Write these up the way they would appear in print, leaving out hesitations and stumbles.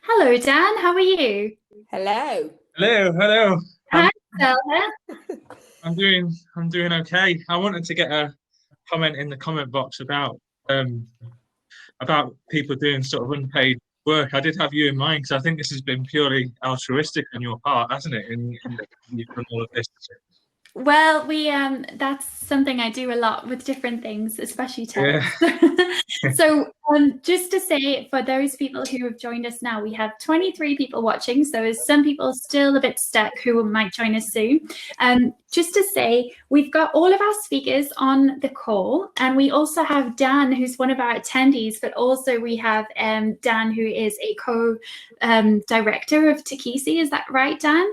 Hello, Dan. How are you? Hello. Hello, hello. Hi, I'm Stella. I'm doing okay. I wanted to get a comment in the comment box um about people doing sort of unpaid work. I did have you in mind because I think this has been purely altruistic on your part, hasn't it? And you've done all of this. Well, we that's something I do a lot with different things, especially Yeah. TEDx. So, just to say, for those people who have joined us now, we have 23 people watching. So, there's some people still a bit stuck who might join us soon. Just to say, we've got all of our speakers on the call, and we also have Dan, who's one of our attendees, but also we have Dan, who is a co-director of Teakisi. Is that right, Dan?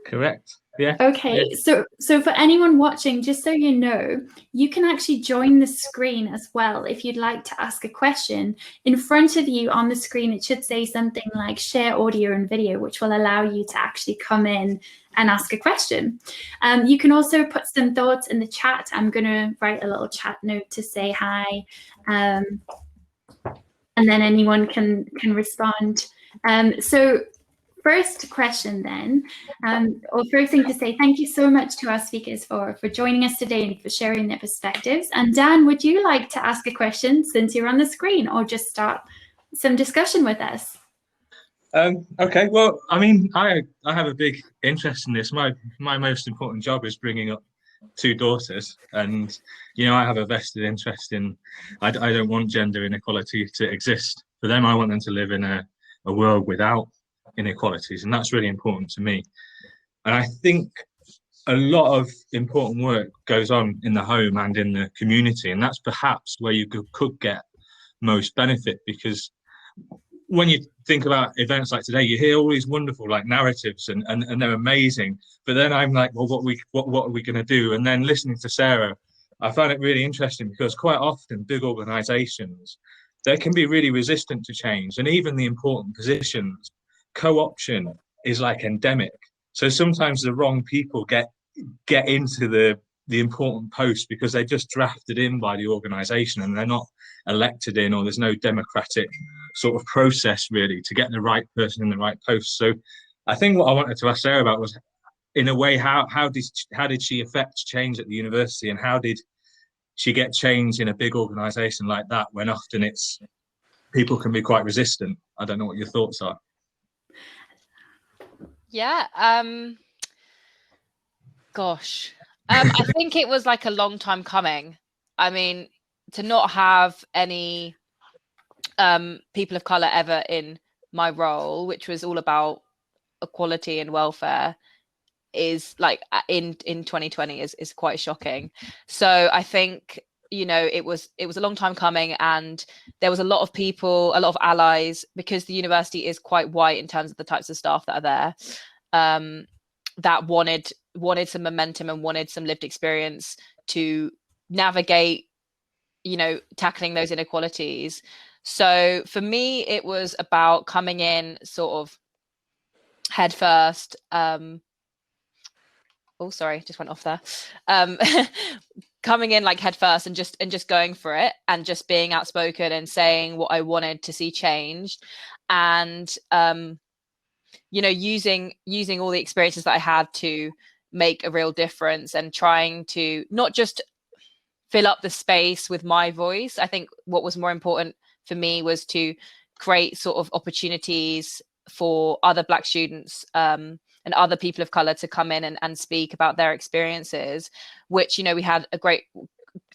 Correct. Yeah. Okay, so for anyone watching, just so you know, you can actually join the screen as well if you'd like to ask a question. In front of you on the screen, it should say something like share audio and video, which will allow you to actually come in and ask a question. You can also put some thoughts in the chat. I'm going to write a little chat note to say hi, and then anyone can respond. So first question then, or first thing to say, thank you so much to our speakers for joining us today and for sharing their perspectives. And Dan, would you like to ask a question since you're on the screen, or just start some discussion with us? Okay. Well, I mean, I have a big interest in this. My most important job is bringing up two daughters, and I have a vested interest in. I don't want gender inequality to exist for them. I want them to live in a world without inequalities, and that's really important to me. And I think a lot of important work goes on in the home and in the community, and that's perhaps where you could get most benefit, because when you think about events like today, you hear all these wonderful like narratives and they're amazing. But then I'm like, well, what are we going to do? And then listening to Sarah, I found it really interesting because quite often big organizations, they can be really resistant to change. And even the important positions, co-option is like endemic. So sometimes the wrong people get into the important posts because they're just drafted in by the organization and they're not elected in, or there's no democratic sort of process really to get the right person in the right post. So I think what I wanted to ask Sarah about was, in a way, how did she affect change at the university, and how did she get change in a big organization like that when often it's people can be quite resistant? I don't know what your thoughts are. Yeah. Gosh. I think it was like a long time coming. I mean, to not have any people of color ever in my role, which was all about equality and welfare, is like in 2020 is quite shocking. So I think it was a long time coming, and there was a lot of people, a lot of allies, because the university is quite white in terms of the types of staff that are there, that wanted some momentum and wanted some lived experience to navigate tackling those inequalities. So for me, it was about coming in sort of head first. Oh, sorry, just went off there. Coming in like head first and just going for it, and just being outspoken and saying what I wanted to see changed, and using all the experiences that I had to make a real difference, and trying to not just fill up the space with my voice. I think what was more important for me was to create sort of opportunities for other Black students and other people of color to come in and speak about their experiences, which, we had a great,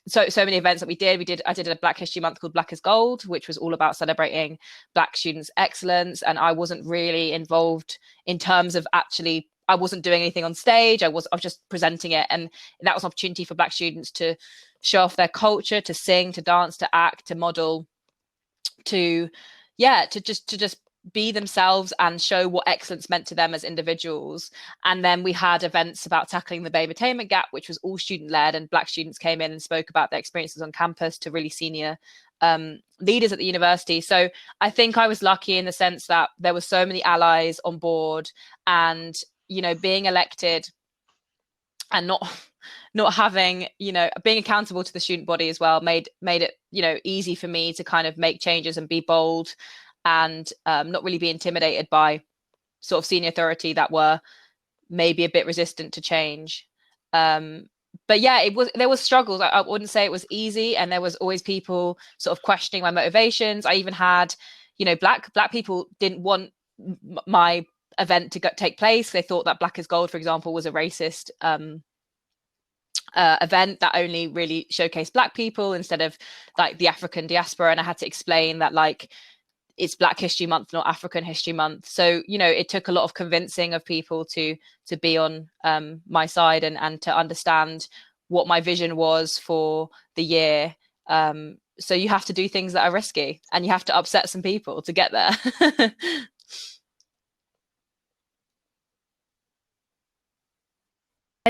so many events that we did. I did a Black History Month called Black is Gold, which was all about celebrating Black students' excellence. And I wasn't really involved in terms of I wasn't doing anything on stage. I was just presenting it. And that was an opportunity for Black students to show off their culture, to sing, to dance, to act, to model, to just be themselves and show what excellence meant to them as individuals. And then we had events about tackling the babe attainment gap, which was all student led, and Black students came in and spoke about their experiences on campus to really senior leaders at the university. So I think I was lucky in the sense that there were so many allies on board, and being elected and not having, being accountable to the student body as well made it, easy for me to kind of make changes and be bold and not really be intimidated by sort of senior authority that were maybe a bit resistant to change. But yeah, there was struggles. I wouldn't say it was easy, and there was always people sort of questioning my motivations. I even had, black people didn't want my event to take place. They thought that Black is Gold, for example, was a racist event that only really showcased Black people instead of like the African diaspora. And I had to explain that like it's Black History Month, not African History Month. So, it took a lot of convincing of people to be on my side and to understand what my vision was for the year. So you have to do things that are risky, and you have to upset some people to get there.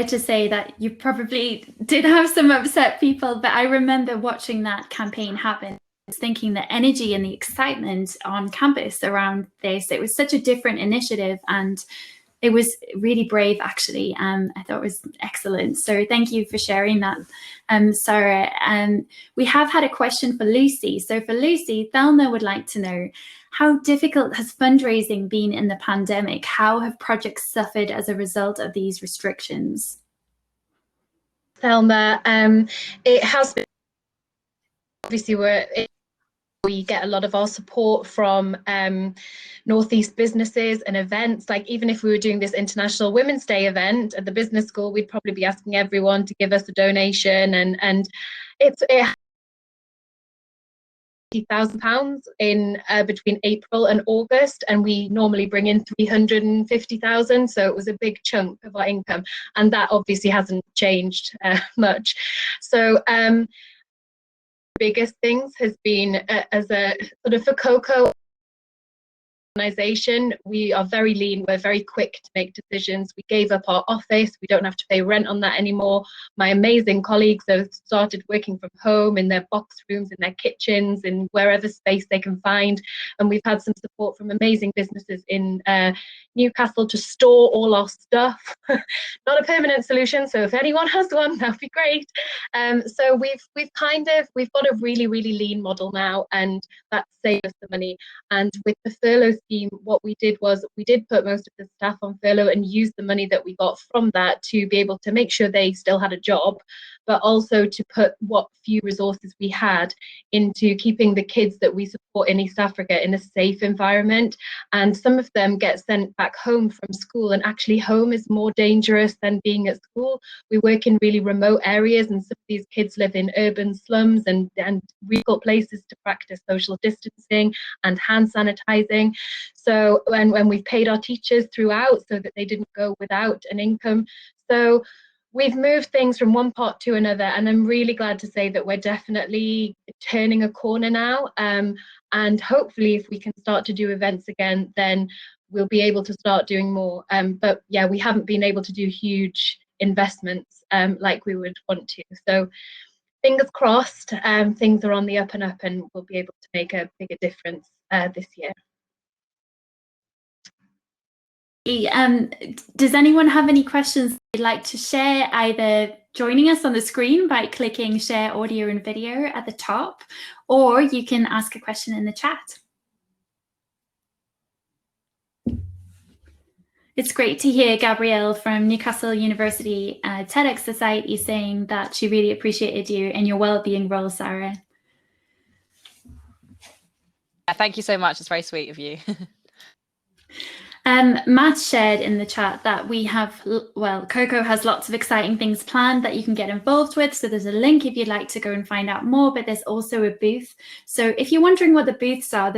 To say that you probably did have some upset people, but I remember watching that campaign happen, thinking the energy and the excitement on campus around this, it was such a different initiative, and it was really brave, actually. I thought it was excellent. So thank you for sharing that, Sarah. We have had a question for Lucy. So for Lucy, Thelma would like to know, how difficult has fundraising been in the pandemic? How have projects suffered as a result of these restrictions? Thelma, it has been, obviously we get a lot of our support from Northeast businesses and events. Like even if we were doing this International Women's Day event at the business school, we'd probably be asking everyone to give us a donation, and it £50,000 in between April and August, and we normally bring in 350,000, so it was a big chunk of our income, and that obviously hasn't changed much. So biggest things has been as a sort of for COCO organization, we are very lean, we're very quick to make decisions. We gave up our office, we don't have to pay rent on that anymore. My amazing colleagues have started working from home in their box rooms, in their kitchens, in wherever space they can find, and we've had some support from amazing businesses in Newcastle to store all our stuff. Not a permanent solution, so if anyone has one, that'd be great. So we've got a really lean model now, and that saves us the money. And with the furlough scheme, what we did was we did put most of the staff on furlough and use the money that we got from that to be able to make sure they still had a job, but also to put what few resources we had into keeping the kids that we support in East Africa in a safe environment. And some of them get sent back home from school, and actually home is more dangerous than being at school. We work in really remote areas, and some of these kids live in urban slums and difficult places to practice social distancing and hand sanitizing. So when we've paid our teachers throughout so that they didn't go without an income. So we've moved things from one part to another, and I'm really glad to say that we're definitely turning a corner now. And hopefully if we can start to do events again, then we'll be able to start doing more. But yeah, we haven't been able to do huge investments like we would want to. So fingers crossed, things are on the up and up, and we'll be able to make a bigger difference this year. Does anyone have any questions they'd like to share, either joining us on the screen by clicking share audio and video at the top, or you can ask a question in the chat. It's great to hear Gabrielle from Newcastle University TEDx Society saying that she really appreciated you and your wellbeing role, Sarah. Thank you so much. It's very sweet of you. Matt shared in the chat that we have, well, COCO has lots of exciting things planned that you can get involved with. So there's a link if you'd like to go and find out more, but there's also a booth. So if you're wondering what the booths are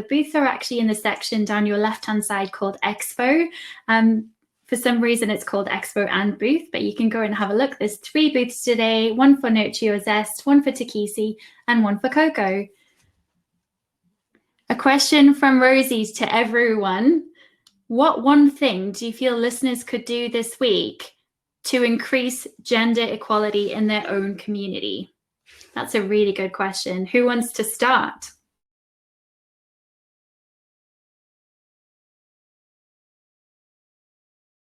actually in the section down your left-hand side called Expo. For some reason it's called Expo and Booth, but you can go and have a look. There's 3 booths today, one for Nurture Your Zest, one for Teakisi, and one for COCO. A question from Rosie to everyone. What one thing do you feel listeners could do this week to increase gender equality in their own community? That's a really good question. Who wants to start?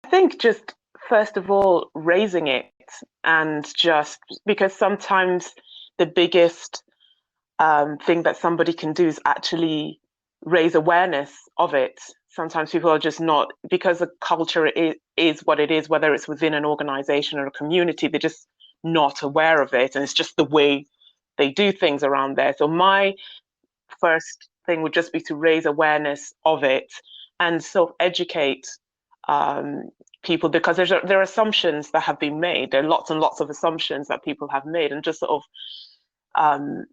I think just first of all, raising it, and just because sometimes the biggest thing that somebody can do is actually raise awareness of it. Sometimes people are just not, because the culture is what it is, whether it's within an organization or a community, they're just not aware of it, and it's just the way they do things around there. So my first thing would just be to raise awareness of it and sort of educate people, because there are assumptions that have been made. There are lots and lots of assumptions that people have made, and just sort of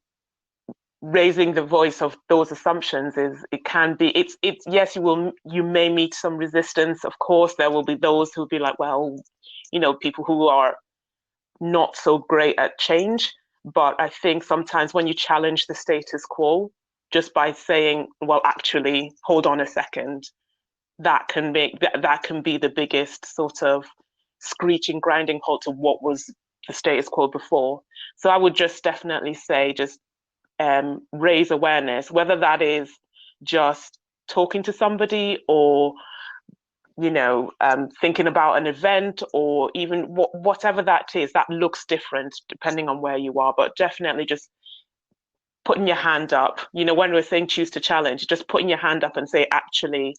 raising the voice of those assumptions it's yes, you may meet some resistance. Of course, there will be those who'll be like, well, people who are not so great at change. But I think sometimes when you challenge the status quo, just by saying, well, actually, hold on a second, that can be the biggest sort of screeching, grinding halt to what was the status quo before. So I would just definitely say, just raise awareness, whether that is just talking to somebody, or thinking about an event, or even whatever that is. That looks different depending on where you are, but definitely just putting your hand up. When we're saying choose to challenge, just putting your hand up and say, actually,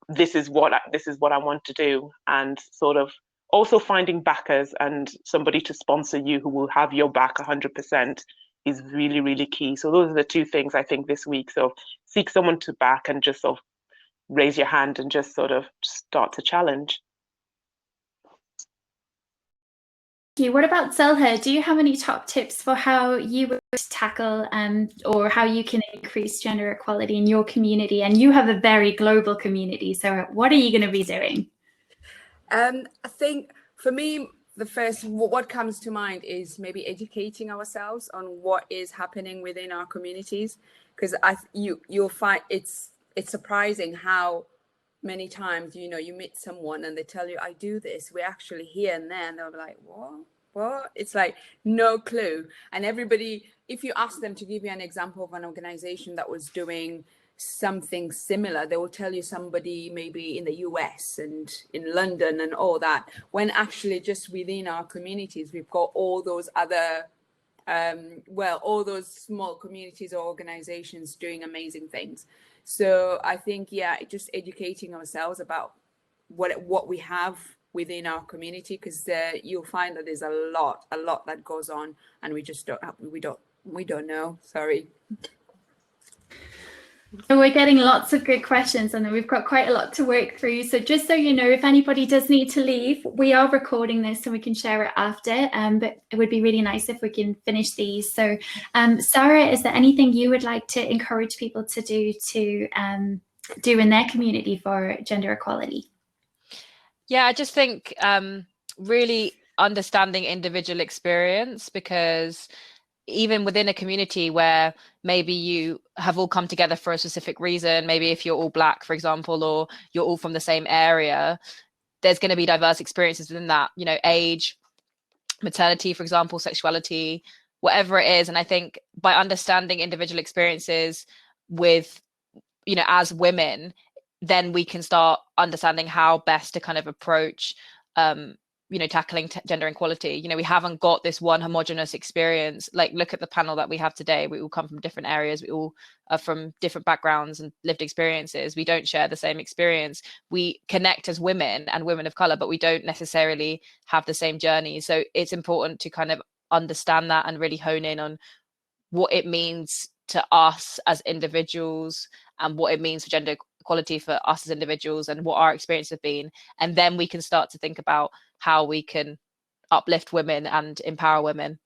this is what I want to do, and sort of also finding backers and somebody to sponsor you who will have your back 100% is really, really key. So those are the two things I think this week. So seek someone to back, and just sort of raise your hand and just sort of start to challenge. What about Zelha? Do you have any top tips for how you would tackle or how you can increase gender equality in your community? And you have a very global community, so what are you going to be doing? I think for me, the first, what comes to mind is maybe educating ourselves on what is happening within our communities, because you'll find it's surprising how many times you meet someone and they tell you, I do this, we're actually here and there, and they'll be like, what? It's like no clue. And everybody, if you ask them to give you an example of an organization that was doing something similar, they will tell you somebody maybe in the US and in London and all that, when actually just within our communities we've got all those other all those small communities or organizations doing amazing things. So I think just educating ourselves about what we have within our community, because you'll find that there's a lot that goes on and we just don't know. Sorry. So we're getting lots of good questions, and we've got quite a lot to work through. So just so you know, if anybody does need to leave, we are recording this so we can share it after. But it would be really nice if we can finish these. So Sarah, is there anything you would like to encourage people to do in their community for gender equality? Yeah, I just think really understanding individual experience, because even within a community where maybe you have all come together for a specific reason, maybe if you're all Black, for example, or you're all from the same area, there's going to be diverse experiences within that, age, maternity, for example, sexuality, whatever it is. And I think by understanding individual experiences with, as women, then we can start understanding how best to kind of approach tackling gender inequality. We haven't got this one homogenous experience. Like, look at the panel that we have today. We all come from different areas. We all are from different backgrounds and lived experiences. We don't share the same experience. We connect as women and women of color, but we don't necessarily have the same journey. So it's important to kind of understand that and really hone in on what it means to us as individuals and what it means for gender equality for us as individuals and what our experience have been. And then we can start to think about how we can uplift women and empower women.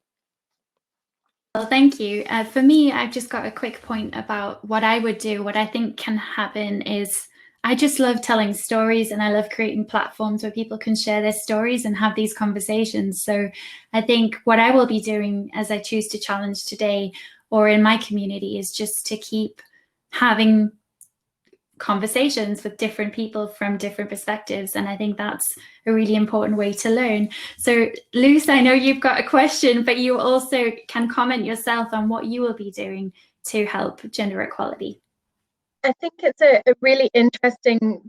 Well, thank you. For me, I've just got a quick point about what I would do. What I think can happen is I just love telling stories, and I love creating platforms where people can share their stories and have these conversations. So I think what I will be doing as I choose to challenge today or in my community is just to keep having conversations with different people from different perspectives, and I think that's a really important way to learn. So Luce, I know you've got a question, but you also can comment yourself on what you will be doing to help gender equality. I think it's a really interesting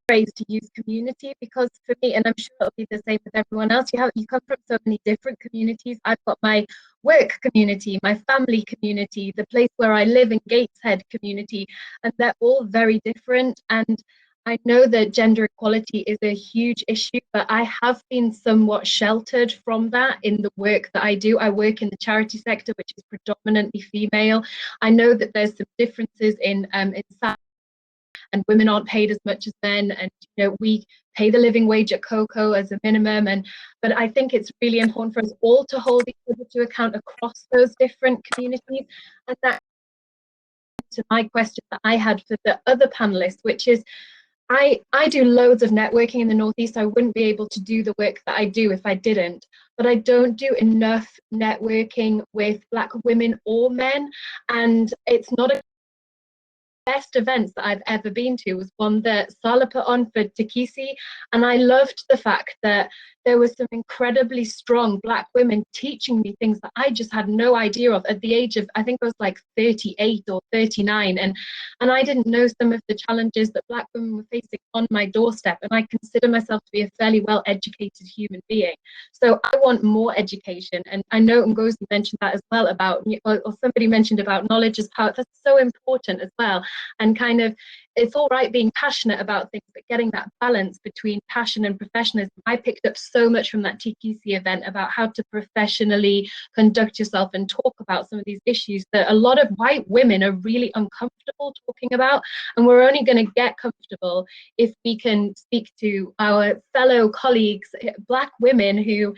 phrase to use community, because for me, and I'm sure it'll be the same with everyone else, you come from so many different communities. I've got my work community, my family community, the place where I live in Gateshead community, and they're all very different. And I know that gender equality is a huge issue, but I have been somewhat sheltered from that in the work that I do. I work in the charity sector, which is predominantly female. I know that there's some differences in salary, and women aren't paid as much as men, and we pay the living wage at COCO as a minimum, but I think it's really important for us all to hold each other to account across those different communities. And that to my question that I had for the other panelists, which is I do loads of networking in the Northeast. I wouldn't be able to do the work that I do if I didn't, but I don't do enough networking with Black women or men, and it's not a best events that I've ever been to was one that Sala put on for Teakisi, and I loved the fact that there was some incredibly strong Black women teaching me things that I just had no idea of at the age of, I think I was like 38 or 39, and I didn't know some of the challenges that Black women were facing on my doorstep, and I consider myself to be a fairly well-educated human being. So I want more education, and I know Ngozi mentioned that as well about, or somebody mentioned about knowledge as power. That's so important as well. And kind of, it's all right being passionate about things, but getting that balance between passion and professionalism. I picked up so much from that Teakisi event about how to professionally conduct yourself and talk about some of these issues that a lot of white women are really uncomfortable talking about. And we're only going to get comfortable if we can speak to our fellow colleagues, Black women who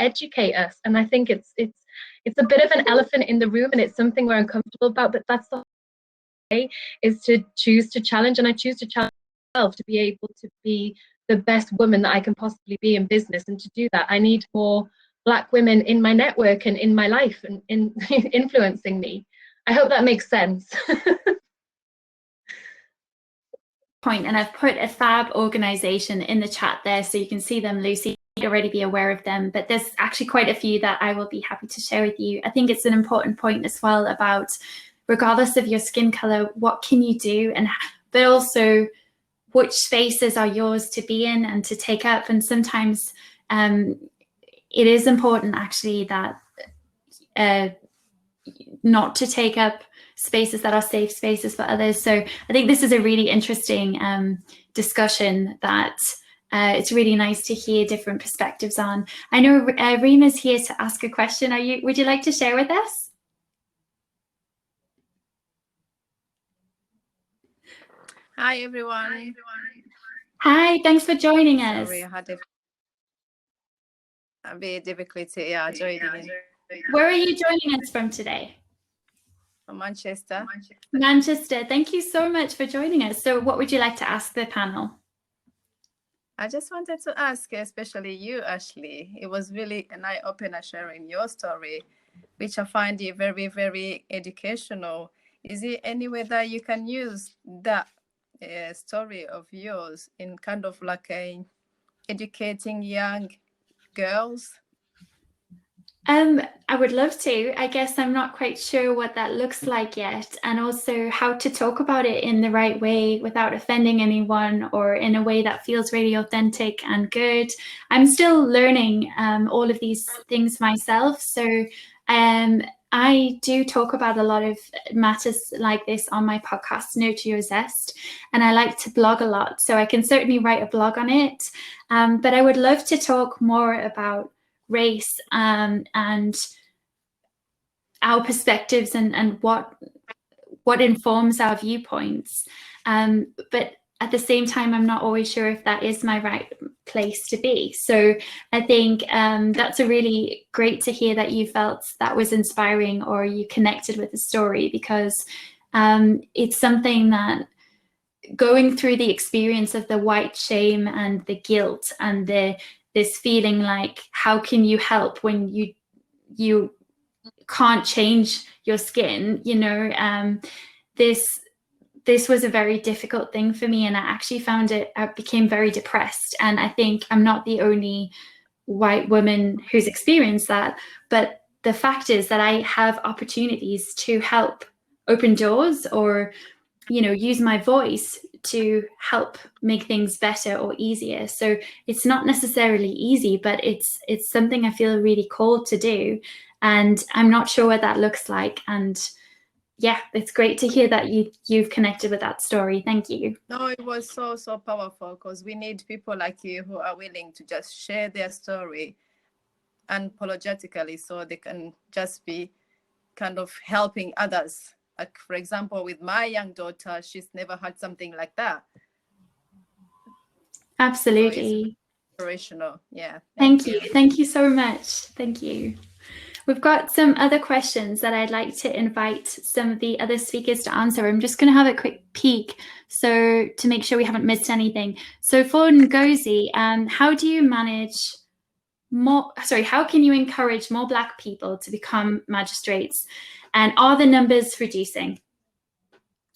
educate us. And I think it's a bit of an elephant in the room, and it's something we're uncomfortable about, but that's the is to choose to challenge, and I choose to challenge myself to be able to be the best woman that I can possibly be in business. And to do that, I need more Black women in my network and in my life and in influencing me. I hope that makes sense. And I've put a fab organization in the chat there so you can see them, Lucy. You'd already be aware of them, but there's actually quite a few that I will be happy to share with you. I think it's an important point as well about, regardless of your skin color, what can you do, but also which spaces are yours to be in and to take up. And sometimes it is important actually that not to take up spaces that are safe spaces for others. So I think this is a really interesting discussion that it's really nice to hear different perspectives on. I know Reema's here to ask a question. Would you like to share with us? Hi, everyone. Hi, thanks for joining us. Sorry, I had a bit difficulty joining. Where are you joining us from today? From Manchester. Manchester. Thank you so much for joining us. So what would you like to ask the panel? I just wanted to ask, especially you, Ashley. It was really an eye-opener sharing your story, which I find it very, very educational. Is there any way that you can use that story of yours in kind of like educating young girls? I would love to. I guess I'm not quite sure what that looks like yet, and also how to talk about it in the right way without offending anyone, or in a way that feels really authentic and good. I'm still learning all of these things myself, so I do talk about a lot of matters like this on my podcast, Nurture Your Zest, and I like to blog a lot, so I can certainly write a blog on it. But I would love to talk more about race and our perspectives and what informs our viewpoints. But at the same time, I'm not always sure if that is my right place to be. So I think that's a really great to hear that you felt that was inspiring, or you connected with the story, because it's something that, going through the experience of the white shame and the guilt and this feeling like, how can you help when you can't change your skin, this was a very difficult thing for me, and I actually I became very depressed. And I think I'm not the only white woman who's experienced that, but the fact is that I have opportunities to help open doors, or use my voice to help make things better or easier. So it's not necessarily easy, but it's something I feel really called to do, and I'm not sure what that looks like. And yeah, it's great to hear that you've connected with that story. Thank you. No, it was so powerful, because we need people like you who are willing to just share their story unapologetically, so they can just be kind of helping others. Like, for example, with my young daughter, she's never had something like that. Absolutely. So it's inspirational. Yeah. Thank you. Thank you so much. Thank you. We've got some other questions that I'd like to invite some of the other speakers to answer. I'm just going to have a quick peek so to make sure we haven't missed anything. So for Ngozi, how do you manage how can you encourage more Black people to become magistrates? And are the numbers reducing?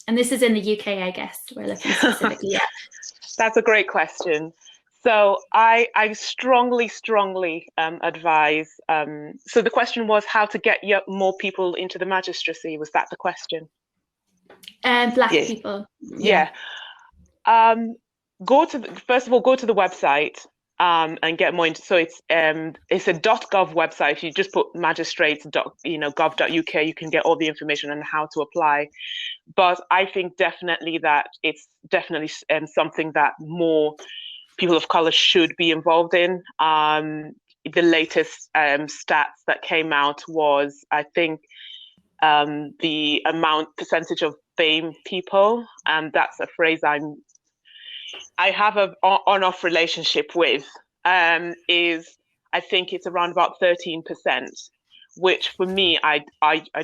And this is in the UK, I guess, we're looking specifically at. That's a great question. So I strongly advise. So the question was how to get more people into the magistracy. Was that the question? Black people. Yeah. First of all, go to the website and get more into. So it's a .gov website. If you just put magistrates.gov.uk, you can get all the information on how to apply. But I think definitely that it's definitely something that more people of color should be involved in. The latest stats that came out was, I think, the percentage of BAME people, and that's a phrase I have an on-off relationship with, is I think it's around about 13%, which for me, I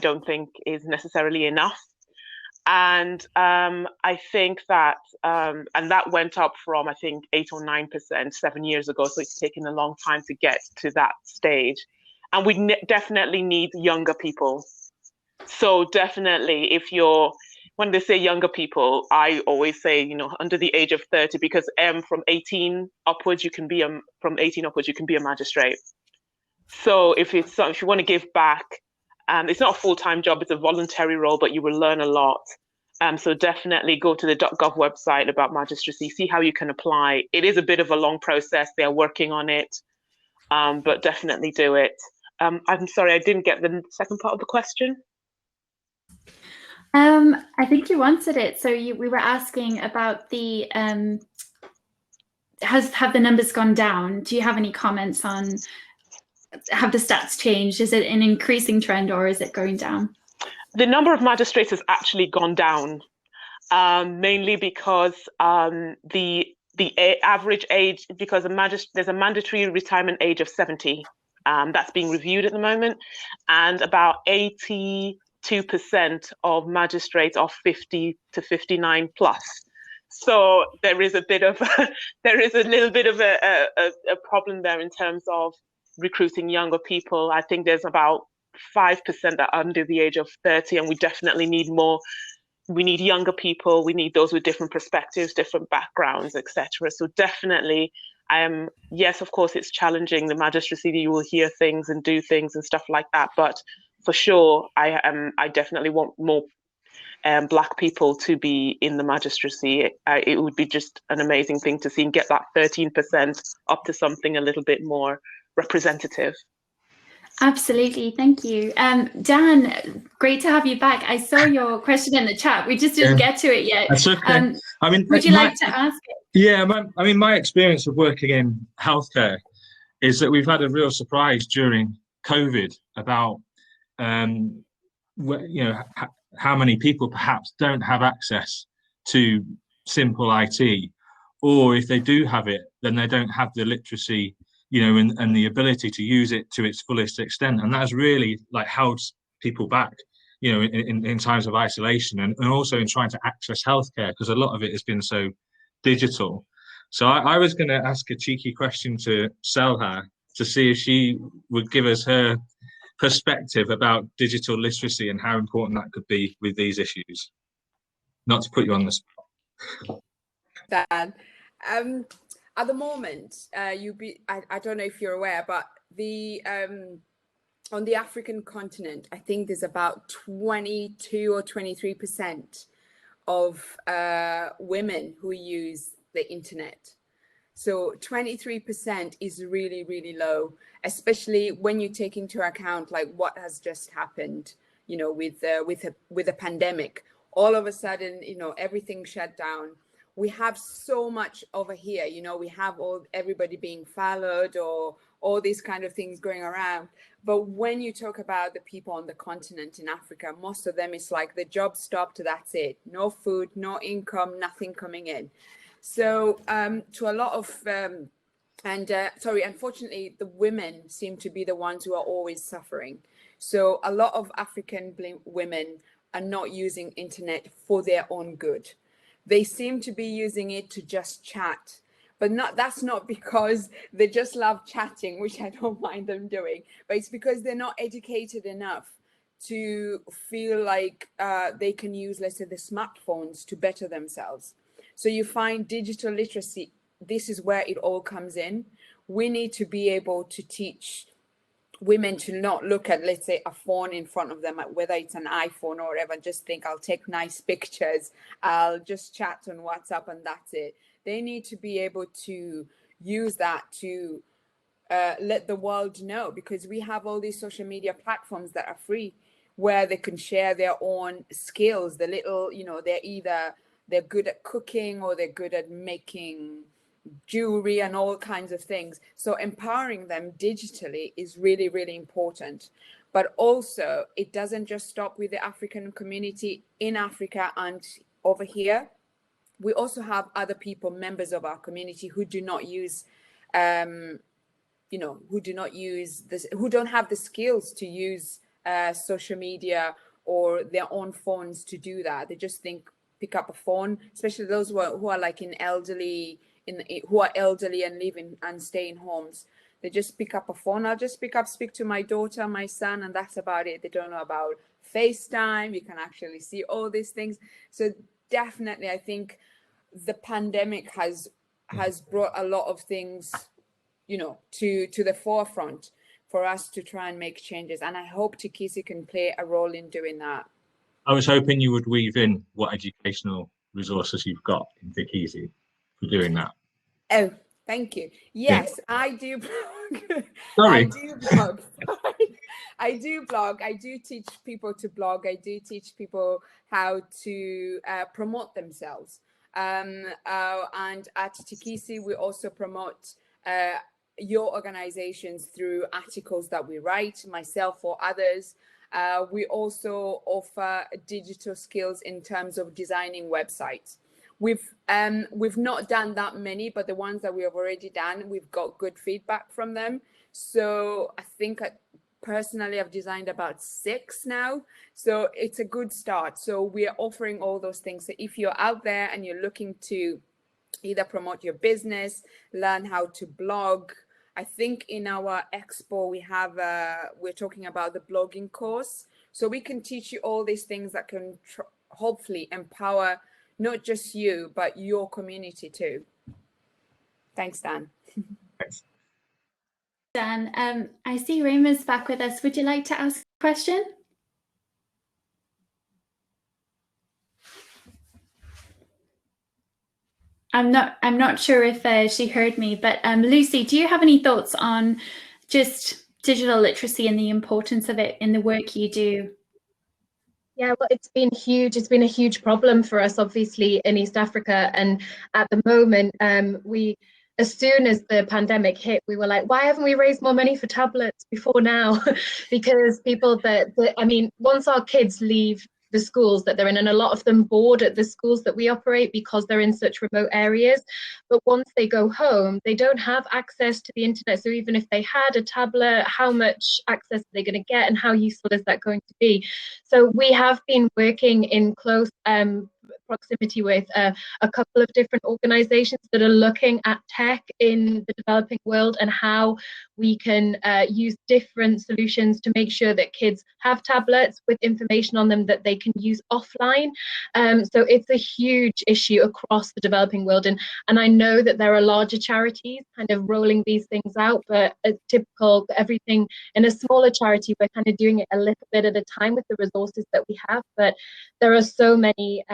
don't think is necessarily enough. And I think that, and that went up from, I think, 8 or 9% 7 years ago. So it's taken a long time to get to that stage. And we definitely need younger people. So definitely, when they say younger people, I always say, under the age of 30, because from 18 upwards, you can be a magistrate. So if you want to give back, it's not a full-time job, it's a voluntary role, but you will learn a lot. So definitely go to the .gov website about magistracy, see how you can apply. It is a bit of a long process. They are working on it, but definitely do it. I'm sorry, I didn't get the second part of the question. I think you answered it. So we were asking about the, have the numbers gone down? Do you have any comments on, have the stats changed? Is it an increasing trend or is it going down? The number of magistrates has actually gone down, mainly because the average age, because there's a mandatory retirement age of 70. That's being reviewed at the moment, and about 82% of magistrates are 50 to 59 plus. So there is a little bit of a problem there in terms of recruiting younger people. I think there's about 5% that are under the age of 30, and we definitely need more. We need younger people. We need those with different perspectives, different backgrounds, etc. So definitely, yes, of course, it's challenging the magistracy. You will hear things and do things and stuff like that. But for sure, I definitely want more Black people to be in the magistracy. It would be just an amazing thing to see and get that 13% up to something a little bit more representative. Absolutely, thank you. Dan, great to have you back. I saw your question in the chat. We just didn't get to it yet. That's okay. Would you like to ask it? Yeah, my experience of working in healthcare is that we've had a real surprise during COVID about, how many people perhaps don't have access to simple IT, or if they do have it, then they don't have the literacy, and the ability to use it to its fullest extent. And that's really held people back, in times of isolation and also in trying to access healthcare, because a lot of it has been so digital. So I was going to ask a cheeky question to Selha to see if she would give us her perspective about digital literacy and how important that could be with these issues. Not to put you on the spot. Dan, at the moment, I don't know if you're aware, but on the African continent, I think there's about 22 or 23% of women who use the internet. So 23% is really, really low, especially when you take into account like what has just happened, you know, with a pandemic. All of a sudden, you know, everything shut down. We have so much over here, you know, we have everybody being followed or all these kind of things going around. But when you talk about the people on the continent in Africa, most of them, it's like the job stopped, that's it. No food, no income, nothing coming in. So to a lot of, unfortunately, the women seem to be the ones who are always suffering. So a lot of African women are not using internet for their own good. They seem to be using it to just chat, but that's not because they just love chatting, which I don't mind them doing, but it's because they're not educated enough to feel like they can use, let's say, the smartphones to better themselves. So you find digital literacy, this is where it all comes in. We need to be able to teach women to not look at, let's say, a phone in front of them, whether it's an iPhone or whatever, and just think, I'll take nice pictures, I'll just chat on WhatsApp and that's it. They need to be able to use that to let the world know, because we have all these social media platforms that are free where they can share their own skills. The little, you know, they're good at cooking or they're good at making jewelry and all kinds of things. So empowering them digitally is really, really important. But also, it doesn't just stop with the African community in Africa and over here. We also have other people, members of our community, who do not use, who don't have the skills to use social media or their own phones to do that. They just pick up a phone, especially those who are like who are elderly and live in and stay in homes. They just pick up a phone. I'll just speak to my daughter, my son, and that's about it. They don't know about FaceTime. You can actually see all these things. So definitely, I think the pandemic has brought a lot of things, you know, to the forefront for us to try and make changes. And I hope Teakisi can play a role in doing that. I was hoping you would weave in what educational resources you've got in Teakisi for doing that. Oh, thank you. Yes, yeah. I do blog. Sorry. I do blog. I do blog. I do teach people to blog. I do teach people how to promote themselves. And at Teakisi, we also promote your organizations through articles that we write, myself or others. We also offer digital skills in terms of designing websites. We've not done that many, but the ones that we have already done, we've got good feedback from them. So I think personally, I've designed about 6 now. So it's a good start. So we are offering all those things. So if you're out there and you're looking to either promote your business, learn how to blog, I think in our expo, we're talking about the blogging course. So we can teach you all these things that can hopefully empower not just you, but your community too. Thanks, Dan. Thanks. Dan, I see Rayma's back with us. Would you like to ask a question? I'm not sure if she heard me, but Lucy, do you have any thoughts on just digital literacy and the importance of it in the work you do? Yeah, well, it's been huge. It's been a huge problem for us, obviously, in East Africa. And at the moment, as soon as the pandemic hit, we were like, why haven't we raised more money for tablets before now? Because people once our kids leave the schools that they're in, and a lot of them board at the schools that we operate because they're in such remote areas, but once they go home, they don't have access to the internet. So even if they had a tablet, how much access are they going to get and how useful is that going to be? So we have been working in close proximity with a couple of different organizations that are looking at tech in the developing world and how we can use different solutions to make sure that kids have tablets with information on them that they can use offline. So it's a huge issue across the developing world, and I know that there are larger charities kind of rolling these things out, but typical everything in a smaller charity, we're kind of doing it a little bit at a time with the resources that we have. But there are so many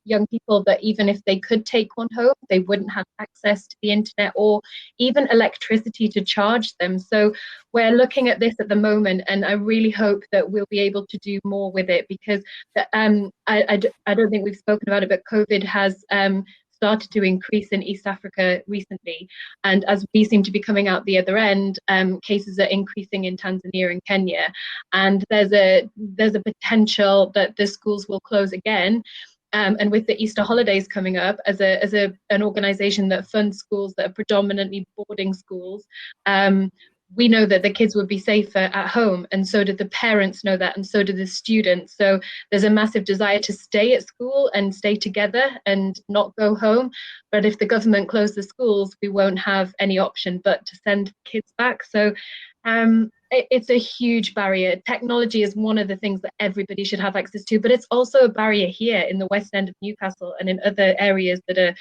young people that even if they could take one home, they wouldn't have access to the internet or even electricity to charge them. So we're looking at this at the moment, and I really hope that we'll be able to do more with it, because I don't think we've spoken about it, but COVID has started to increase in East Africa recently, and as we seem to be coming out the other end, cases are increasing in Tanzania and Kenya, and there's a potential that the schools will close again. And with the Easter holidays coming up, as an organization that funds schools that are predominantly boarding schools, we know that the kids would be safer at home, and so did the parents know that, and so did the students. So there's a massive desire to stay at school and stay together and not go home. But if the government closed the schools, we won't have any option but to send kids back. So it's a huge barrier. Technology is one of the things that everybody should have access to, but it's also a barrier here in the West End of Newcastle and in other areas that are,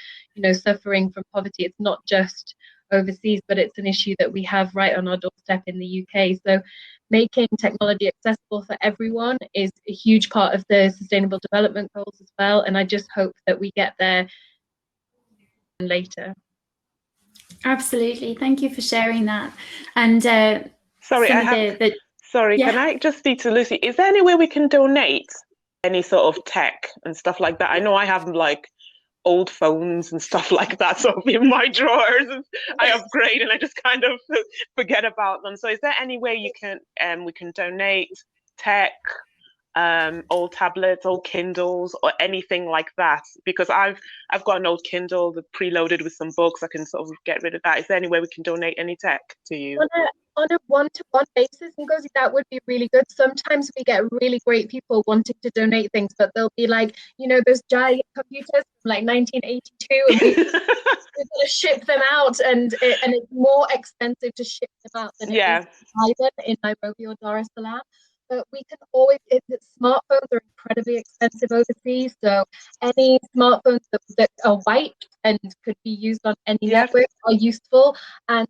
suffering from poverty. It's not just overseas, but it's an issue that we have right on our doorstep in the UK. So making technology accessible for everyone is a huge part of the Sustainable Development Goals as well. And I just hope that we get there later. Absolutely. Thank you for sharing that. And sorry, yeah. Can I just speak to Lucy? Is there any way we can donate any sort of tech and stuff like that? I know I have like old phones and stuff like that, so in my drawers I upgrade and I just kind of forget about them. So is there any way you can we can donate tech, old tablets, old Kindles, or anything like that? Because I've got an old Kindle that's preloaded with some books. I can sort of get rid of that. Is there any way we can donate any tech to you? On a one-to-one basis, Ngozi, that would be really good. Sometimes we get really great people wanting to donate things, but they'll be like, those giant computers from like 1982, and we've got to ship them out, and it's more expensive to ship them out than it is to buy them in Nairobi or Dar es Salaam. But we can always, smartphones are incredibly expensive overseas, so any smartphones that are wiped and could be used on any network are useful, and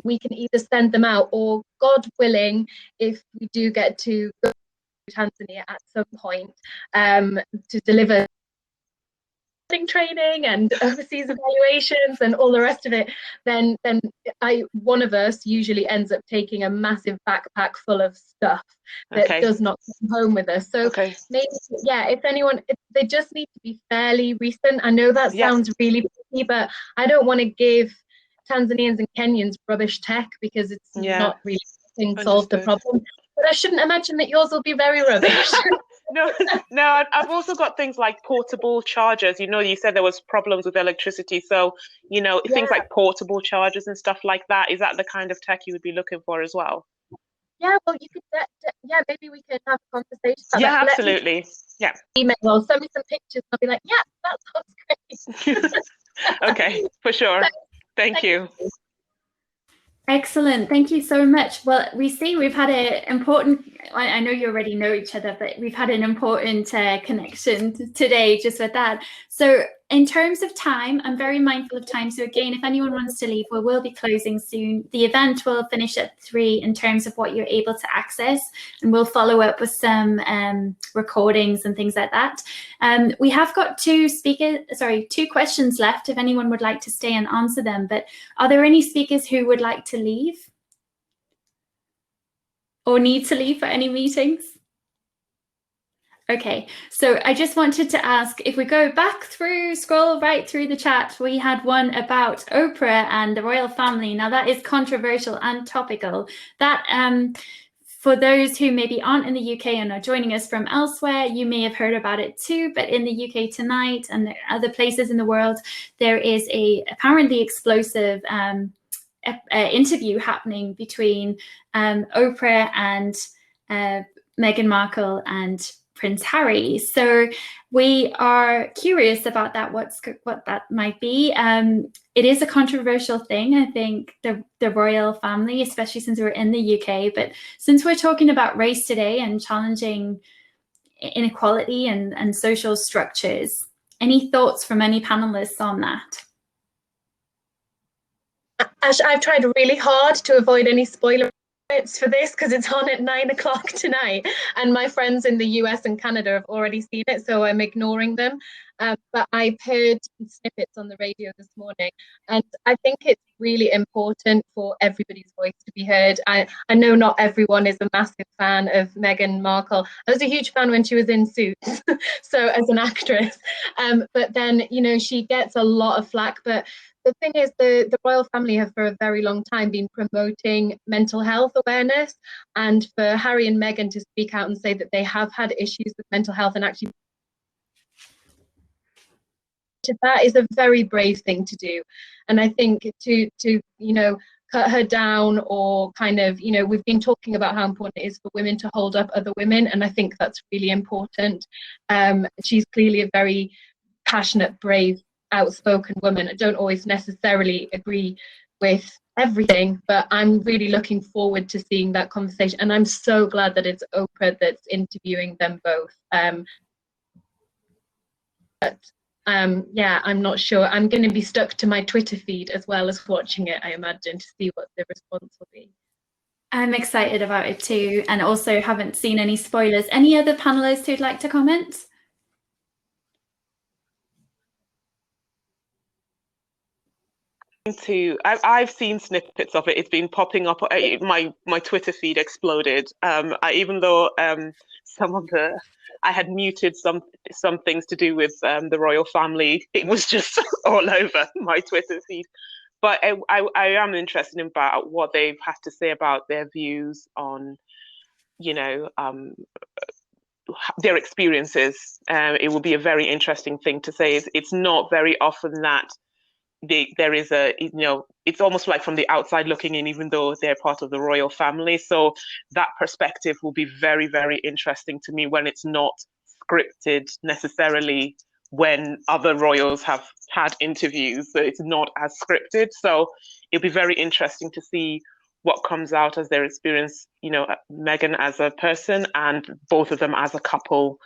we can either send them out, or God willing, if we do get to go to Tanzania at some point to deliver training and overseas evaluations and all the rest of it, then one of us usually ends up taking a massive backpack full of stuff that does not come home with us. So maybe, if anyone, they just need to be fairly recent. I know that sounds really picky, but I don't want to give Tanzanians and Kenyans rubbish tech, because it's not really solved the problem. But I shouldn't imagine that yours will be very rubbish. No, I've also got things like portable chargers. You said there was problems with electricity, so things like portable chargers and stuff like that. Is that the kind of tech you would be looking for as well? Yeah, well, you could maybe we could have a conversation about that. Absolutely. Email or send me some pictures. I'll be like, that sounds great. Okay, for sure. Thank you. Excellent. Thank you so much. Well, we see we've had an important, I know you already know each other, but we've had an important connection today just with that. So in terms of time, I'm very mindful of time. So again, if anyone wants to leave, we will be closing soon. The event will finish at 3 in terms of what you're able to access, and we'll follow up with some recordings and things like that. We have got 2 questions left if anyone would like to stay and answer them. But are there any speakers who would like to leave or need to leave for any meetings? Okay, so I just wanted to ask, if we go back scroll right through the chat, we had one about Oprah and the royal family. Now that is controversial and topical. That for those who maybe aren't in the UK and are joining us from elsewhere, you may have heard about it too, but in the UK tonight and other places in the world, there is a apparently explosive interview happening between Oprah and Meghan Markle and Prince Harry. So we are curious about that, what that might be. It is a controversial thing, I think, the royal family, especially since we're in the UK. But since we're talking about race today and challenging inequality and social structures, any thoughts from any panelists on that? Ash, I've tried really hard to avoid any spoiler It's for this because it's on at 9 o'clock tonight, and my friends in the US and Canada have already seen it, so I'm ignoring them. But I've heard snippets on the radio this morning, and I think it's really important for everybody's voice to be heard. I know not everyone is a massive fan of Meghan Markle. I was a huge fan when she was in Suits, so as an actress. But then, you know, she gets a lot of flack, but the thing is, the royal family have for a very long time been promoting mental health awareness, and for Harry and Meghan to speak out and say that they have had issues with mental health, and actually that is a very brave thing to do. And I think to you know, cut her down, or kind of, you know, we've been talking about how important it is for women to hold up other women, and I think that's really important. She's clearly a very passionate, brave, outspoken woman. I don't always necessarily agree with everything, but I'm really looking forward to seeing that conversation, and I'm so glad that it's Oprah that's interviewing them both. Yeah, I'm not sure. I'm going to be stuck to my Twitter feed as well as watching it, I imagine, to see what the response will be. I'm excited about it too, and also haven't seen any spoilers. Any other panelists who'd like to comment? I've seen snippets of it. It's been popping up. My Twitter feed exploded. Even though some of I had muted some things to do with the royal family, it was just all over my Twitter feed. But I am interested in about what they've had to say about their views on, you know, their experiences. It will be a very interesting thing to say. It's not very often that there is a, you know, it's almost like from the outside looking in, even though they're part of the royal family. So that perspective will be very, very interesting to me when it's not scripted necessarily, when other royals have had interviews, so it's not as scripted. So it'll be very interesting to see what comes out as their experience, you know, Meghan as a person and both of them as a couple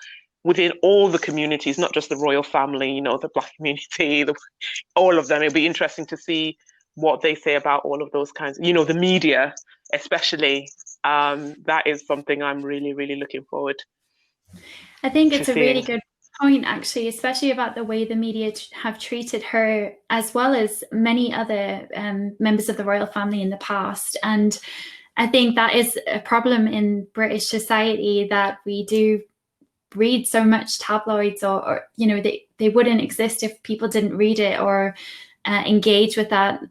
within all the communities, not just the royal family, you know, the Black community, all of them. It'll be interesting to see what they say about all of those kinds, you know, the media especially. That is something I'm really, really looking forward. I think it's a really good point, actually, especially about the way the media have treated her, as well as many other members of the royal family in the past. And I think that is a problem in British society, that we do read so much tabloids, or you know, they wouldn't exist if people didn't read it or engage with that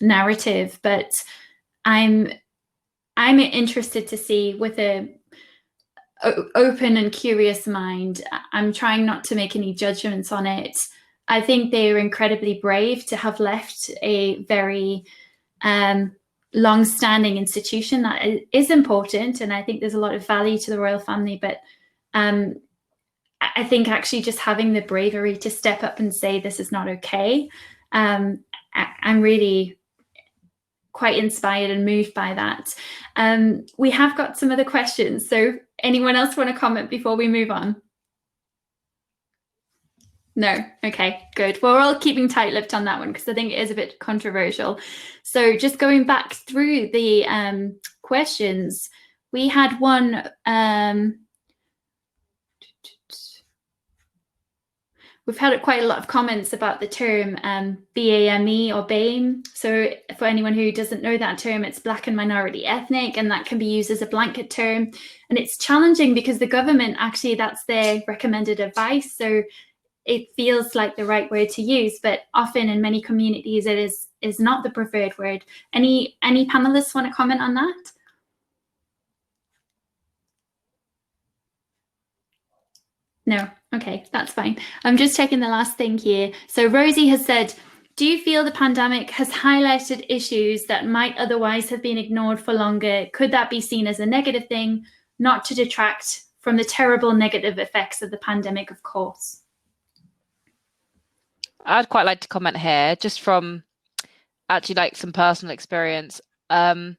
narrative. But I'm interested to see, with a open and curious mind. I'm trying not to make any judgments on it. I think they are incredibly brave to have left a very long-standing institution that is important, and I think there's a lot of value to the royal family. But I think actually just having the bravery to step up and say this is not okay, I'm really quite inspired and moved by that. We have got some other questions, so anyone else want to comment before we move on? No? Okay, good. Well, we're all keeping tight-lipped on that one because I think it is a bit controversial. So just going back through the questions, we had one. We've had quite a lot of comments about the term BAME or BAME. So for anyone who doesn't know that term, it's Black and Minority Ethnic, and that can be used as a blanket term. And it's challenging because the government, actually, that's their recommended advice. So it feels like the right word to use, but often in many communities it is not the preferred word. Any panelists want to comment on that? No? Okay, that's fine. I'm just checking the last thing here. So Rosie has said, do you feel the pandemic has highlighted issues that might otherwise have been ignored for longer? Could that be seen as a negative thing, not to detract from the terrible negative effects of the pandemic, of course? I'd quite like to comment here, just from actually like some personal experience. It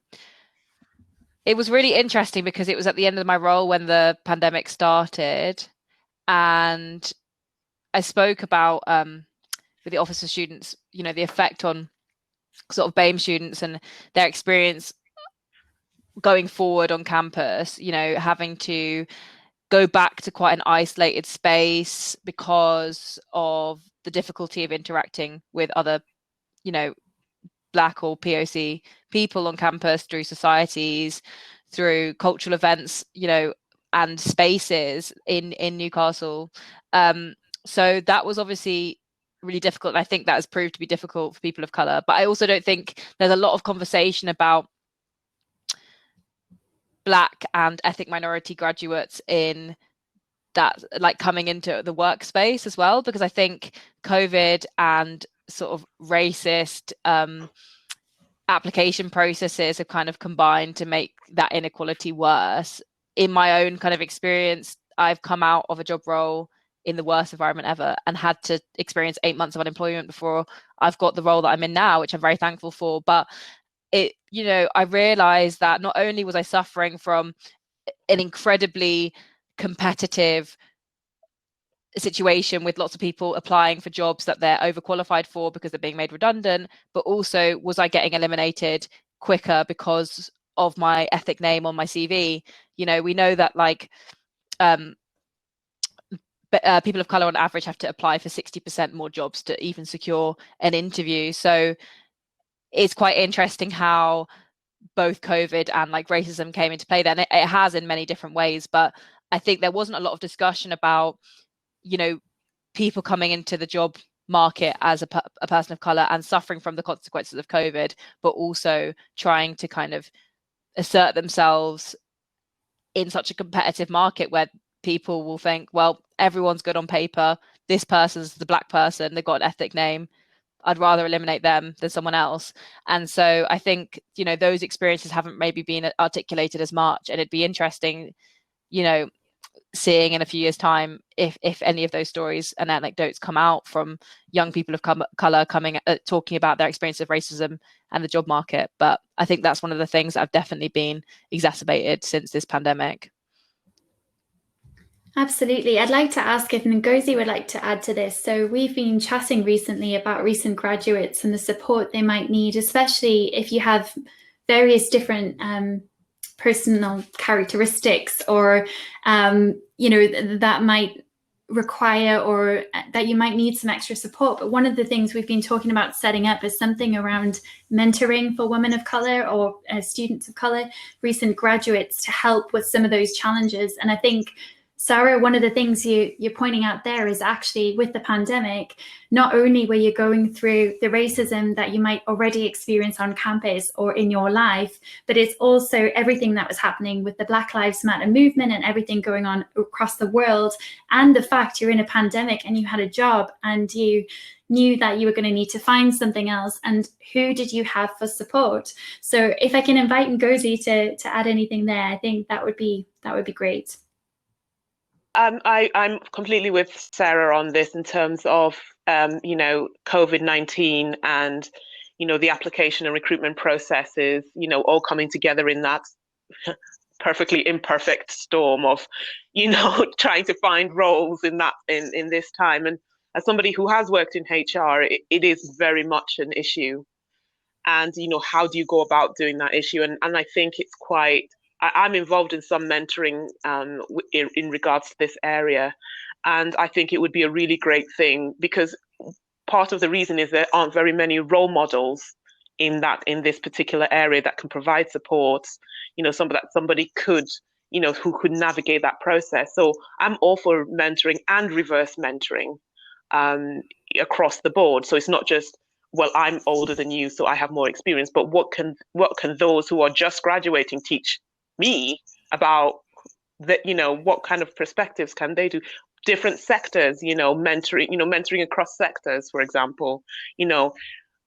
was really interesting because it was at the end of my role when the pandemic started. And I spoke about with the officer students, you know, the effect on sort of BAME students and their experience going forward on campus, you know, having to go back to quite an isolated space because of the difficulty of interacting with other, you know, Black or POC people on campus, through societies, through cultural events, you know, and spaces in Newcastle. So that was obviously really difficult. And I think that has proved to be difficult for people of color. But I also don't think there's a lot of conversation about Black and ethnic minority graduates in that, like, coming into the workspace as well, because I think COVID and sort of racist application processes have kind of combined to make that inequality worse. In my own kind of experience, I've come out of a job role in the worst environment ever and had to experience 8 months of unemployment before I've got the role that I'm in now, which I'm very thankful for. But it, you know, I realized that not only was I suffering from an incredibly competitive situation with lots of people applying for jobs that they're overqualified for because they're being made redundant, but also was I getting eliminated quicker because of my ethnic name on my CV. You know, we know that, like, people of color on average have to apply for 60% more jobs to even secure an interview. So it's quite interesting how both COVID and like racism came into play then. It has in many different ways, but I think there wasn't a lot of discussion about, you know, people coming into the job market as a person of color and suffering from the consequences of COVID, but also trying to kind of assert themselves in such a competitive market where people will think, well, everyone's good on paper. This person's the Black person. They've got an ethnic name. I'd rather eliminate them than someone else. And so I think, you know, those experiences haven't maybe been articulated as much. And it'd be interesting, you know, seeing in a few years' time if any of those stories and anecdotes come out from young people of color coming talking about their experience of racism and the job market. But I think that's one of the things that have definitely been exacerbated since this pandemic. Absolutely. I'd like to ask if Ngozi would like to add to this. So we've been chatting recently about recent graduates and the support they might need, especially if you have various different personal characteristics or, you know, that might require or that you might need some extra support. But one of the things we've been talking about setting up is something around mentoring for women of color or students of color, recent graduates, to help with some of those challenges. And I think, Sarah, one of the things you're pointing out there is actually with the pandemic, not only were you going through the racism that you might already experience on campus or in your life, but it's also everything that was happening with the Black Lives Matter movement and everything going on across the world. And the fact you're in a pandemic and you had a job and you knew that you were going to need to find something else, and who did you have for support? So if I can invite Ngozi to add anything there, I think that would be great. I'm completely with Sarah on this in terms of, you know, COVID-19 and, you know, the application and recruitment processes, you know, all coming together in that perfectly imperfect storm of, you know, trying to find roles in this time. And as somebody who has worked in HR, it is very much an issue. And, you know, how do you go about doing that issue? And I think it's quite, I'm involved in some mentoring in regards to this area. And I think it would be a really great thing, because part of the reason is there aren't very many role models in this particular area that can provide support, you know, somebody could, you know, who could navigate that process. So I'm all for mentoring and reverse mentoring across the board. So it's not just, well, I'm older than you, so I have more experience, but what can those who are just graduating teach me about that, you know, what kind of perspectives can they do? Different sectors, you know, mentoring across sectors, for example. You know,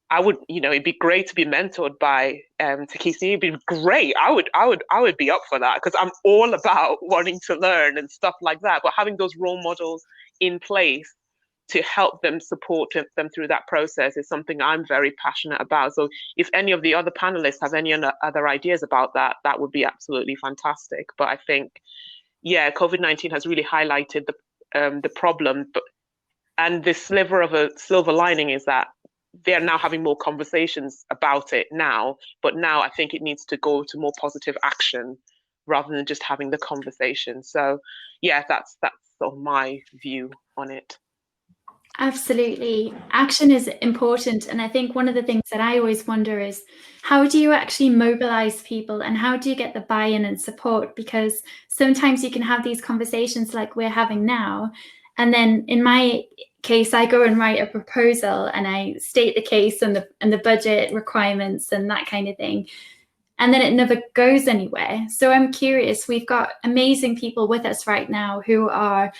I would, you know, it'd be great to be mentored by Teakisi. It'd be great. I would be up for that, because I'm all about wanting to learn and stuff like that. But having those role models in place to help them, support them through that process is something I'm very passionate about. So if any of the other panelists have any other ideas about that, that would be absolutely fantastic. But I think, yeah, COVID-19 has really highlighted the problem. And the sliver of a silver lining is that they're now having more conversations about it now, but now I think it needs to go to more positive action rather than just having the conversation. So yeah, that's sort of my view on it. Absolutely. Action is important. And I think one of the things that I always wonder is, how do you actually mobilize people and how do you get the buy-in and support? Because sometimes you can have these conversations like we're having now. And then in my case, I go and write a proposal and I state the case and the budget requirements and that kind of thing. And then it never goes anywhere. So I'm curious, we've got amazing people with us right now who are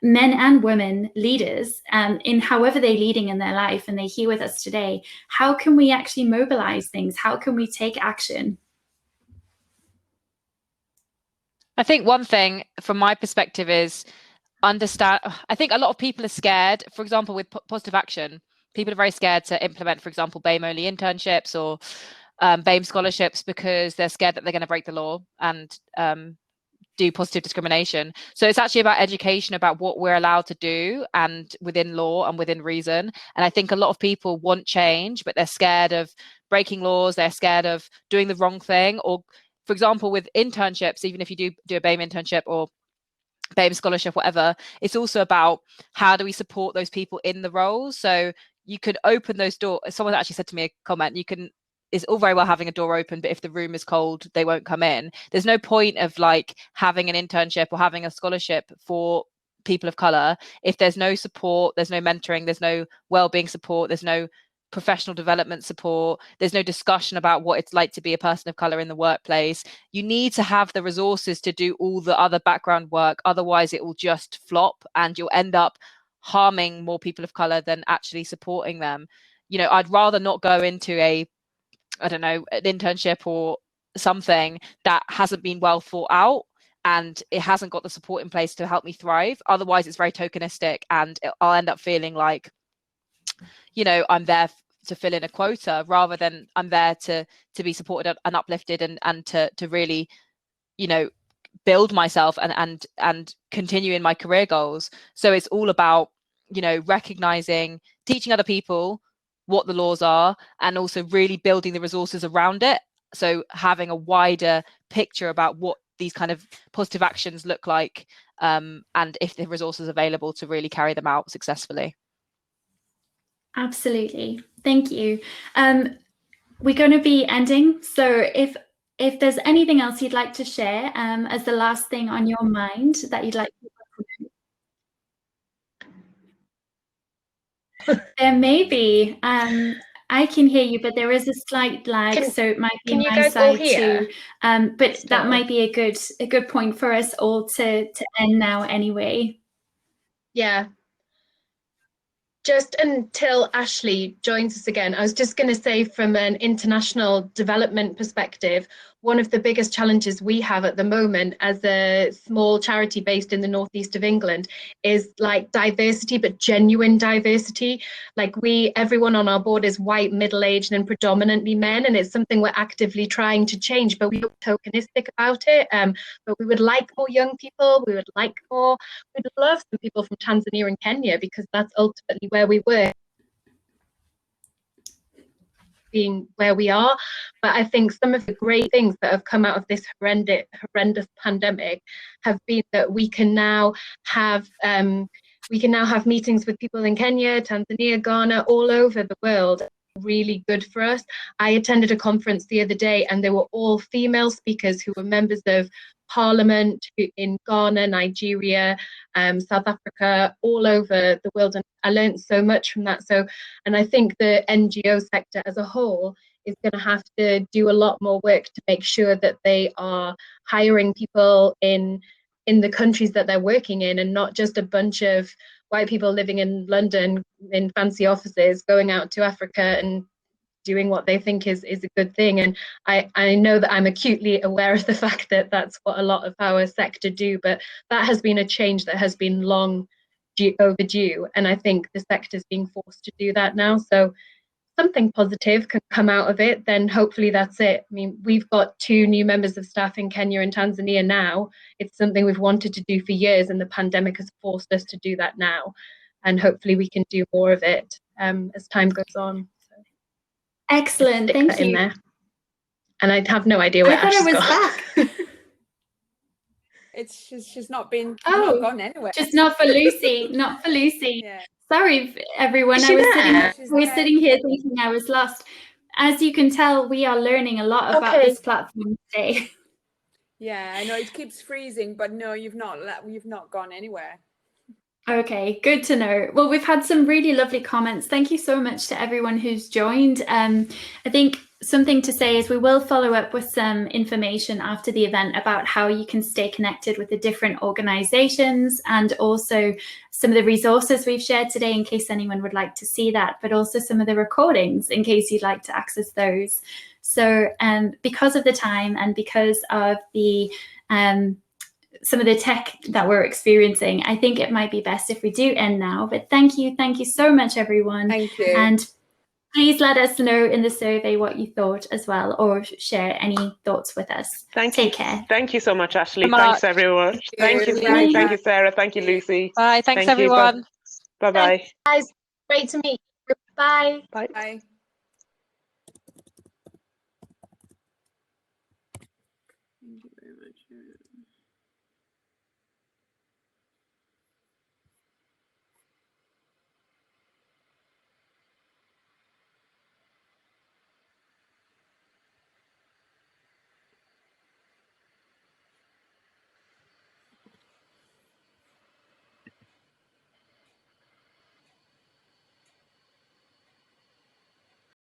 men and women leaders, in however they're leading in their life, and they're here with us today. How can we actually mobilize things? How can we take action? I think one thing from my perspective is understand. I think a lot of people are scared, for example, with positive action, people are very scared to implement, for example, BAME only internships or BAME scholarships because they're scared that they're going to break the law and do positive discrimination. So it's actually about education about what we're allowed to do and within law and within reason. And I think a lot of people want change, but they're scared of breaking laws. They're scared of doing the wrong thing. Or, for example, with internships, even if you do a BAME internship or BAME scholarship, whatever, it's also about how do we support those people in the roles. So you could open those doors. Someone actually said to me a comment, it's all very well having a door open, but if the room is cold, they won't come in. There's no point of like having an internship or having a scholarship for people of color if there's no support, there's no mentoring, there's no well-being support, there's no professional development support, there's no discussion about what it's like to be a person of color in the workplace. You need to have the resources to do all the other background work. Otherwise, it will just flop and you'll end up harming more people of color than actually supporting them. You know, I'd rather not go into an internship or something that hasn't been well thought out and it hasn't got the support in place to help me thrive. Otherwise, it's very tokenistic and I'll end up feeling like, I'm there to fill in a quota rather than I'm there to be supported and uplifted and to really, build myself and continue in my career goals. So it's all about, recognizing, teaching other people what the laws are and also really building the resources around it. So having a wider picture about what these kind of positive actions look like, and if the resources available to really carry them out successfully. Absolutely. Thank you. We're going to be ending. So if there's anything else you'd like to share as the last thing on your mind that you'd like to know. There may be. I can hear you, but there is a slight lag, so it might be my side too. But that might be a good point for us all to end now anyway. Yeah. Just until Ashley joins us again, I was just going to say from an international development perspective, one of the biggest challenges we have at the moment as a small charity based in the northeast of England is like diversity, but genuine diversity. Like everyone on our board is white, middle-aged and predominantly men, and it's something we're actively trying to change, but we're tokenistic about it. But we would like more young people, we'd love some people from Tanzania and Kenya, because that's ultimately where we were, being where we are. But I think some of the great things that have come out of this horrendous pandemic have been that we can now have meetings with people in Kenya, Tanzania, Ghana, all over the world. Really good for us. I attended a conference the other day and they were all female speakers who were members of Parliament in Ghana, Nigeria, South Africa, all over the world, and I learned so much from that. And I think the NGO sector as a whole is going to have to do a lot more work to make sure that they are hiring people in the countries that they're working in, and not just a bunch of white people living in London in fancy offices going out to Africa and doing what they think is a good thing. And I know that I'm acutely aware of the fact that that's what a lot of our sector do, but that has been a change that has been long overdue, and I think the sector is being forced to do that now. So something positive can come out of it, then hopefully that's it. I mean, we've got 2 new members of staff in Kenya and Tanzania now. It's something we've wanted to do for years, and the pandemic has forced us to do that now, and hopefully we can do more of it as time goes on. So. Excellent. Stick Thank that in you. there. And I have no idea where I thought Ash it was has gone. back. She's not been Oh, not gone anywhere. just not for Lucy. Not for Lucy. Yeah. Sorry, everyone. Is I she was there? sitting here thinking I was lost. As you can tell, we are learning a lot about Okay. this platform today. Yeah, I know it keeps freezing, but no, you've not gone anywhere. Okay, good to know. Well, we've had some really lovely comments. Thank you so much to everyone who's joined. I think something to say is we will follow up with some information after the event about how you can stay connected with the different organizations, and also some of the resources we've shared today in case anyone would like to see that, but also some of the recordings in case you'd like to access those. So because of the time and because of the some of the tech that we're experiencing, I think it might be best if we do end now. But thank you so much, everyone. Thank you. And please let us know in the survey what you thought as well, or share any thoughts with us. Take care. Thank you so much, Ashley. Thank you. Thanks, everyone. Thank you, Bye. Thank you, Sarah. Thank you, Lucy. Bye. Thanks, Thank you. everyone. Bye-bye. Guys, great to meet you. Bye. Bye. Bye.